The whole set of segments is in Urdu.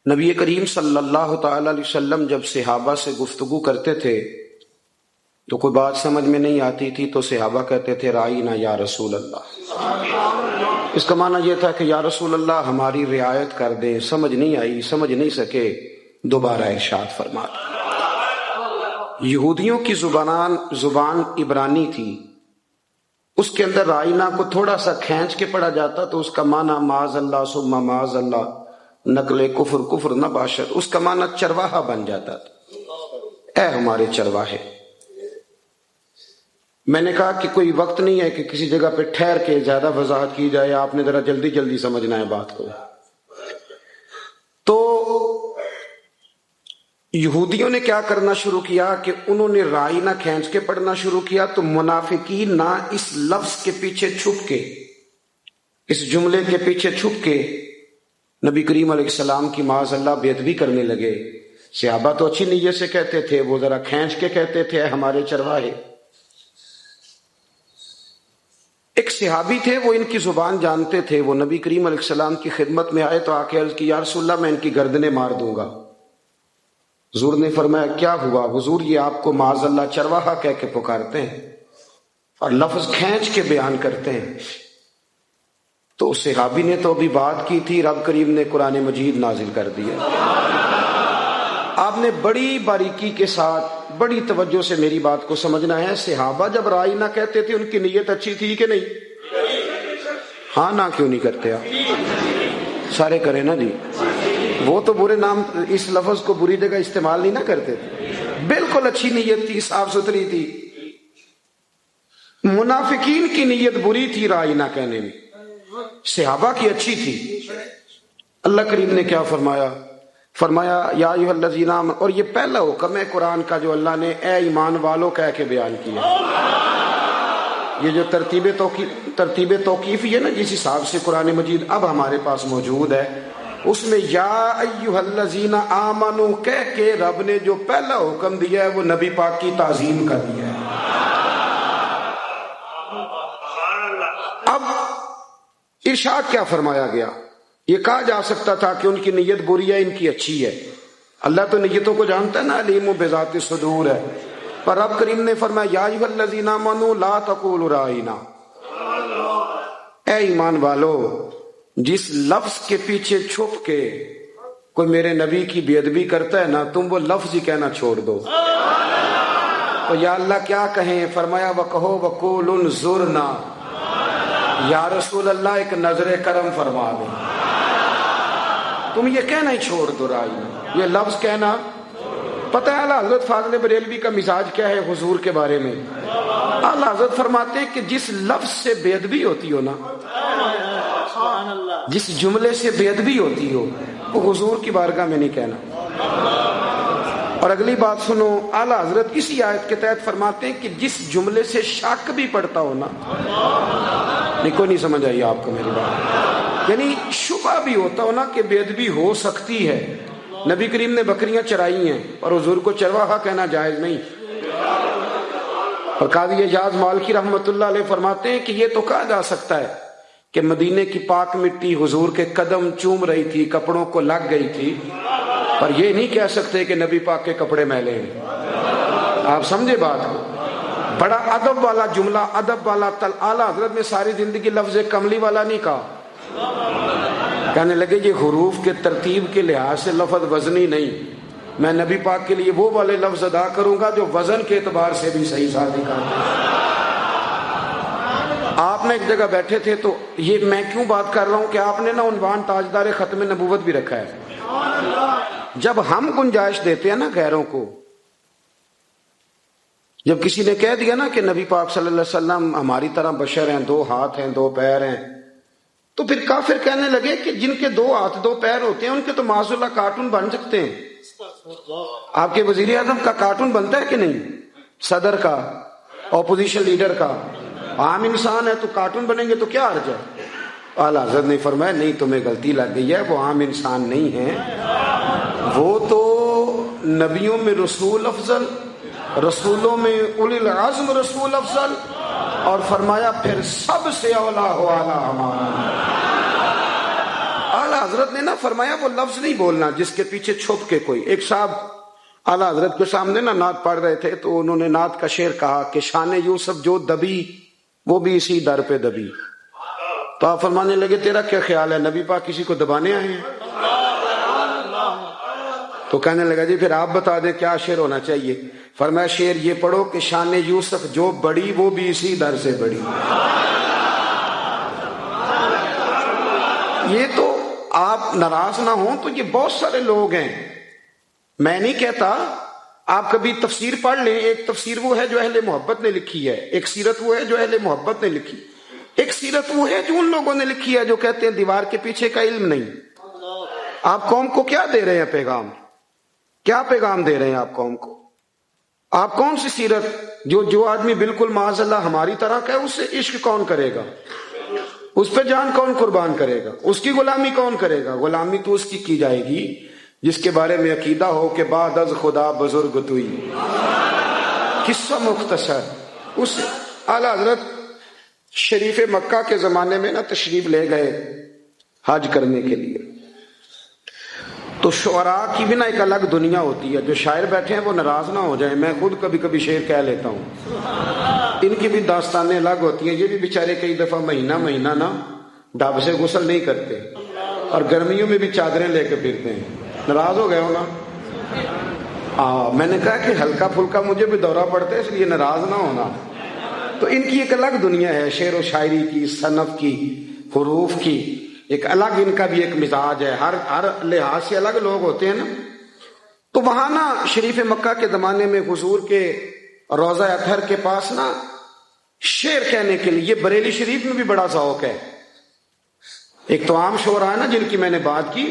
نبی کریم صلی اللہ تعالی علیہ وسلم جب صحابہ سے گفتگو کرتے تھے تو کوئی بات سمجھ میں نہیں آتی تھی تو صحابہ کہتے تھے رائینا یا رسول اللہ۔ اس کا معنی یہ تھا کہ یا رسول اللہ ہماری رعایت کر دیں، سمجھ نہیں آئی، سمجھ نہیں سکے، دوبارہ ارشاد فرما دیں۔ یہودیوں کی زبان عبرانی تھی، اس کے اندر رائینا کو تھوڑا سا کھینچ کے پڑھا جاتا تو اس کا معنی معاذ اللہ ثم معاذ اللہ، نقل کفر نہ باشد، اس کا معنی چرواہا بن جاتا تھا، اے ہمارے چرواہے۔ میں نے کہا کہ کوئی وقت نہیں ہے کہ کسی جگہ پہ ٹھہر کے زیادہ وضاحت کی جائے، آپ نے ذرا جلدی جلدی سمجھنا ہے بات کو۔ تو یہودیوں نے کیا کرنا شروع کیا کہ انہوں نے رائینا کھینچ کے پڑھنا شروع کیا، تو منافقین نہ اس لفظ کے پیچھے چھپ کے، اس جملے کے پیچھے چھپ کے نبی کریم علیہ السلام کی معاذ اللہ بے ادبی کرنے لگے۔ صحابہ تو اچھی نیت سے کہتے تھے، وہ ذرا کھینچ کے کہتے تھے اے ہمارے چرواہے۔ ایک صحابی تھے، وہ ان کی زبان جانتے تھے، وہ نبی کریم علیہ السلام کی خدمت میں آئے تو آ کے عرض کی یا رسول اللہ میں ان کی گردنیں مار دوں گا۔ حضور نے فرمایا کیا ہوا؟ حضور یہ آپ کو معاذ اللہ چرواہا کہہ کے پکارتے ہیں اور لفظ کھینچ کے بیان کرتے ہیں۔ تو صحابی نے تو ابھی بات کی تھی، رب کریم نے قرآن مجید نازل کر دیا۔ آپ نے بڑی باریکی کے ساتھ بڑی توجہ سے میری بات کو سمجھنا ہے۔ صحابہ جب رائینا کہتے تھے ان کی نیت اچھی تھی کہ نہیں؟ ہاں نہ کیوں نہیں کرتے آپ؟ سارے کریں نا جی۔ وہ تو برے نام اس لفظ کو بری جگہ استعمال نہیں نہ کرتے تھے، بالکل اچھی نیت تھی، صاف ستھری تھی۔ منافقین کی نیت بری تھی رائینا کہنے میں، صحابہ کی اچھی تھی۔ اللہ کریم نے کیا فرمایا؟ فرمایا یا ایھا الذین آمنوا، اور یہ پہلا حکم ہے قرآن کا جو اللہ نے اے ایمان والو کہہ کے بیان کیا۔ یہ جو ترتیب توقیفی ہے نا، جس حساب سے قرآن مجید اب ہمارے پاس موجود ہے، اس میں یا ایھا الذین آمنوا کہہ کے رب نے جو پہلا حکم دیا ہے وہ نبی پاک کی تعظیم کا دیا ہے۔ اب ارشاد کیا فرمایا گیا؟ یہ کہا جا سکتا تھا کہ ان کی نیت بری ہے، ان کی اچھی ہے، اللہ تو نیتوں کو جانتا ہے نا، علیم بذات الصدور ہے۔ پر رب کریم نے فرمایا یا ایھا الذین آمنوا لا تقولوا رائینا، اے ایمان والو جس لفظ کے پیچھے چھپ کے کوئی میرے نبی کی بے ادبی کرتا ہے نا، تم وہ لفظ ہی کہنا چھوڑ دو۔ تو یا اللہ کیا کہیں؟ فرمایا وَقَهُ وَقُولُ انظُرْنَا، یا رسول اللہ ایک نظر کرم فرما دیں، تم یہ کہنا ہی چھوڑ دو رائینا، یہ لفظ کہنا۔ پتہ ہے اعلیٰ حضرت فاضل بریلوی کا مزاج کیا ہے حضور کے بارے میں؟ اعلیٰ حضرت فرماتے ہیں کہ جس لفظ سے بے ادبی ہوتی ہو نا، جس جملے سے بے ادبی ہوتی ہو، وہ حضور کی بارگاہ میں نہیں کہنا۔ اور اگلی بات سنو، اعلیٰ حضرت اسی آیت کے تحت فرماتے ہیں کہ جس جملے سے شک بھی پڑتا ہو نا، کوئی نہیں سمجھ آئی آپ کو میری بات، یعنی شبہ بھی ہوتا ہو نا کہ بے ادبی ہو سکتی ہے۔ نبی کریم نے بکریاں چرائی ہیں اور حضور کو چرواہا کہنا جائز نہیں۔ اور قاضی اعجاز مالکی رحمۃ اللہ علیہ فرماتے ہیں کہ یہ تو کہا جا سکتا ہے کہ مدینے کی پاک مٹی حضور کے قدم چوم رہی تھی، کپڑوں کو لگ گئی تھی، پر یہ نہیں کہہ سکتے کہ نبی پاک کے کپڑے میلے ہیں۔ آپ سمجھے بات کو؟ بڑا ادب والا جملہ، ادب والا اعلیٰ حضرت نے ساری زندگی لفظ کملی والا نہیں کہا۔ کہنے لگے یہ حروف کے ترتیب کے لحاظ سے لفظ وزنی نہیں، میں نبی پاک کے لیے وہ والے لفظ ادا کروں گا جو وزن کے اعتبار سے بھی صحیح ثابت کرتے ہیں۔ آپ نے ایک جگہ بیٹھے تھے تو یہ میں کیوں بات کر رہا ہوں کہ آپ نے نا عنوان تاجدار ختم نبوت بھی رکھا ہے۔ جب ہم گنجائش دیتے ہیں نا غیروں کو، جب کسی نے کہہ دیا نا کہ نبی پاک صلی اللہ علیہ وسلم ہماری طرح بشر ہیں، 2 ہاتھ ہیں 2 پیر ہیں، تو پھر کافر کہنے لگے کہ جن کے 2 ہاتھ 2 پیر ہوتے ہیں ان کے تو معاذ اللہ کارٹون بن سکتے ہیں۔ آپ کے وزیر اعظم کا کارٹون بنتا ہے کہ نہیں؟ صدر کا، اپوزیشن لیڈر کا، عام انسان ہے تو کارٹون بنیں گے تو کیا حرج ہے؟ اعلیٰ حضرت نے فرمایا نہیں، تمہیں غلطی لگ گئی ہے، وہ عام انسان نہیں ہیں، وہ تو نبیوں میں رسول افضل، رسولوں میں اولی العزم رسول افضل، اور فرمایا پھر سب سے اولا ہو اعلیٰ ہمارا۔ اعلیٰ حضرت نے نا فرمایا وہ لفظ نہیں بولنا جس کے پیچھے چھپ کے کوئی. ایک صاحب اعلیٰ حضرت کے سامنے نا نعت پڑھ رہے تھے تو انہوں نے نعت کا شعر کہا کہ شان یوسف جو دبی وہ بھی اسی در پہ دبی. تو آپ فرمانے لگے تیرا کیا خیال ہے نبی پاک کسی کو دبانے آئے ہیں؟ تو کہنے لگا جی پھر آپ بتا دیں کیا شعر ہونا چاہیے. فرمایا شعر یہ پڑھو کہ شان یوسف جو بڑی وہ بھی اسی در سے بڑی. یہ تو آپ ناراض نہ ہوں تو یہ بہت سارے لوگ ہیں. میں نہیں کہتا، آپ کبھی تفسیر پڑھ لیں. ایک تفسیر وہ ہے جو اہل محبت نے لکھی ہے، ایک سیرت وہ ہے جو اہل محبت نے لکھی، ایک سیرت وہ ہے جو ان لوگوں نے لکھی ہے جو کہتے ہیں دیوار کے پیچھے کا علم نہیں. آپ قوم کو کیا دے رہے ہیں پیغام؟ کیا پیغام دے رہے ہیں آپ قوم کو؟ آپ کون سی سیرت جو آدمی بالکل معاذ اللہ ہماری طرح کا ہے اس سے عشق کون کرے گا؟ اس پہ جان کون قربان کرے گا؟ اس کی غلامی کون کرے گا؟ غلامی تو اس کی جائے گی جس کے بارے میں عقیدہ ہو کہ بعد از خدا بزرگ توئی. قصہ مختصر. اس اعلیٰ حضرت شریف مکہ کے زمانے میں نا تشریف لے گئے حج کرنے کے لیے. تو شعراء کی بھی نا ایک الگ دنیا ہوتی ہے. جو شاعر بیٹھے ہیں وہ ناراض نہ ہو جائیں، میں خود کبھی کبھی شعر کہہ لیتا ہوں. ان کی بھی داستانیں الگ ہوتی ہیں. یہ بھی بیچارے کئی دفعہ مہینہ نا ڈھب سے غسل نہیں کرتے اور گرمیوں میں بھی چادریں لے کے پھرتے ہیں. ناراض ہو گئے ہو نا؟ میں نے کہا کہ ہلکا پھلکا مجھے بھی دورہ پڑتا ہے اس لیے ناراض نہ ہونا. تو ان کی ایک الگ دنیا ہے، شعر و شاعری کی، صنف کی، حروف کی. ایک الگ ان کا بھی ایک مزاج ہے. ہر لحاظ سے الگ لوگ ہوتے ہیں نا. تو وہاں نا شریف مکہ کے زمانے میں حضور کے روضہ اطہر کے پاس نا شعر کہنے کے لیے بریلی شریف میں بھی بڑا ذوق ہے. ایک تو عام شعراء ہے نا جن کی میں نے بات کی،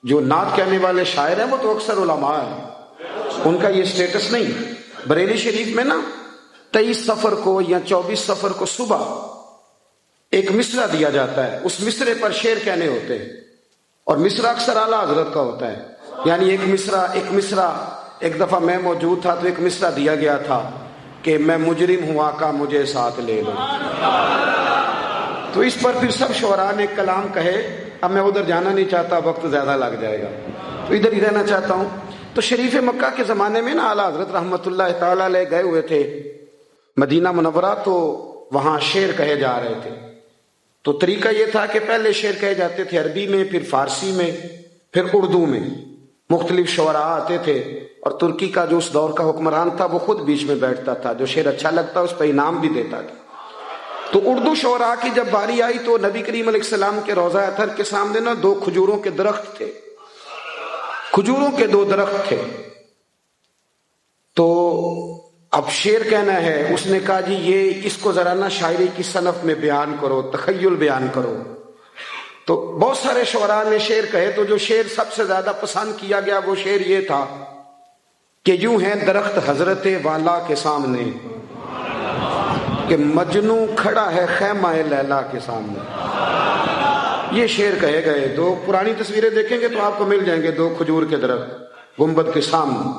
جو نعت کہنے والے شاعر ہیں وہ تو اکثر علماء ہیں، ان کا یہ سٹیٹس نہیں. بریلی شریف میں نا 23 صفر کو یا 24 صفر کو صبح ایک مصرع دیا جاتا ہے. اس مصرے پر شعر کہنے ہوتے ہیں اور مصرع اکثر اعلیٰ حضرت کا ہوتا ہے. یعنی ایک مصرع ایک دفعہ میں موجود تھا تو ایک مصرع دیا گیا تھا کہ میں مجرم ہوں آقا مجھے ساتھ لے لو. تو اس پر پھر سب شعراء نے کلام کہے. اب میں ادھر جانا نہیں چاہتا، وقت زیادہ لگ جائے گا، تو ادھر ہی رہنا چاہتا ہوں. تو شریف مکہ کے زمانے میں نا اعلیٰ حضرت رحمت اللہ تعالی علیہ گئے ہوئے تھے مدینہ منورہ. تو وہاں شعر کہے جا رہے تھے. تو طریقہ یہ تھا کہ پہلے شعر کہے جاتے تھے عربی میں، پھر فارسی میں، پھر اردو میں. مختلف شعراء آتے تھے اور ترکی کا جو اس دور کا حکمران تھا وہ خود بیچ میں بیٹھتا تھا. جو شعر اچھا لگتا اس پہ انعام بھی دیتا تھا. تو اردو شعراء کی جب باری آئی تو نبی کریم علیہ السلام کے روضہ اطہر کے سامنے نا 2 کھجوروں کے درخت تھے. کھجوروں کے 2 درخت تھے. تو اب شعر کہنا ہے. اس نے کہا جی یہ اس کو ذرا نا شاعری کی صنف میں بیان کرو، تخیل بیان کرو. تو بہت سارے شعراء نے شعر کہے. تو جو شعر سب سے زیادہ پسند کیا گیا وہ شعر یہ تھا کہ یوں ہے درخت حضرت والا کے سامنے کہ مجنو کھڑا ہے خیمہ لیلا کے سامنے. یہ شعر کہے گئے. 2 پرانی تصویریں دیکھیں گے تو آپ کو مل جائیں گے 2 کھجور کے درخت گنبد کے سامنے.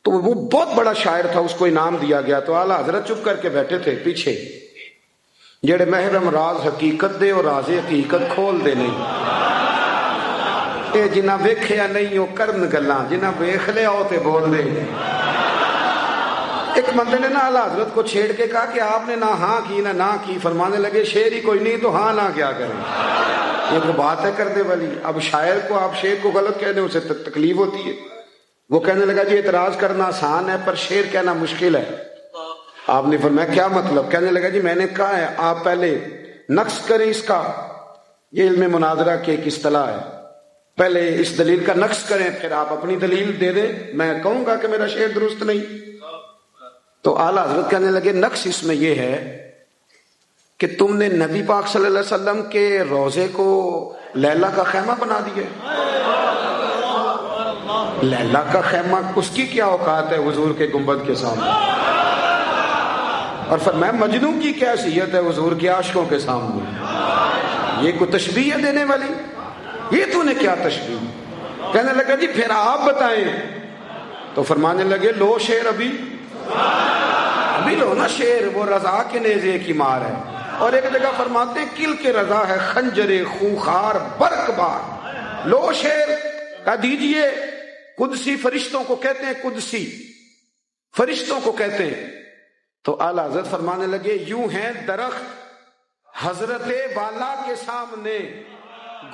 تو وہ بہت بڑا شاعر تھا، اس کو انعام دیا گیا. تو اعلیٰ حضرت چپ کر کے بیٹھے تھے پیچھے. جڑے محرم راز حقیقت دے اور راز حقیقت کھول دے نہیں. اے جنہ ویکھیا نہیں او کرن گلاں، جنہ ویکھ لیا او تے بول دے. ایک بندے نے نا اعلیٰ حضرت کو چھیڑ کے کہا کہ آپ نے نہ ہاں کی نہ کی. فرمانے لگے شعر ہی کوئی نہیں تو ہاں نہ کیا کریں. یہ تو بات ہے کردے والی. اب شاعر کو آپ شعر کو غلط کہنے اسے تکلیف ہوتی ہے. وہ کہنے لگا جی اعتراض کرنا آسان ہے پر شعر کہنا مشکل ہے. آپ نے فرمایا کیا مطلب؟ کہنے لگا جی میں نے کہا ہے آپ پہلے نقص کریں اس کا. یہ علم مناظرہ کی ایک اصطلاح ہے. پہلے اس دلیل کا نقص کریں پھر آپ اپنی دلیل دے دیں. میں کہوں گا کہ میرا شعر درست نہیں. تو اعلیٰ حضرت کہنے لگے نقص اس میں یہ ہے کہ تم نے نبی پاک صلی اللہ علیہ وسلم کے روضے کو لیلا کا خیمہ بنا دیا. لیلا کا خیمہ اس کی کیا اوقات ہے حضور کے گنبد کے سامنے؟ اور فرمایا مجنوں کی کیا حیثیت ہے حضور کے عاشقوں کے سامنے؟ یہ کوئی تشبیہ ہے دینے والی؟ یہ تو نے کیا تشبیہ؟ کہنے لگا جی پھر آپ بتائیں. تو فرمانے لگے لو شعر ابھی لو نا شعر. وہ رضا کے نیزے کی مار ہے. اور ایک جگہ فرماتے ہیں کل کے رضا ہے خنجر خوخار برق بار، لو شیر کہہ دیجئے قدسی فرشتوں کو کہتے ہیں، قدسی فرشتوں کو کہتے ہیں۔ تو اعلیٰ حضرت فرمانے لگے یوں ہیں درخت حضرت والا کے سامنے،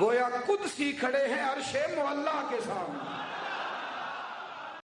گویا قدسی کھڑے ہیں عرش معلا کے سامنے۔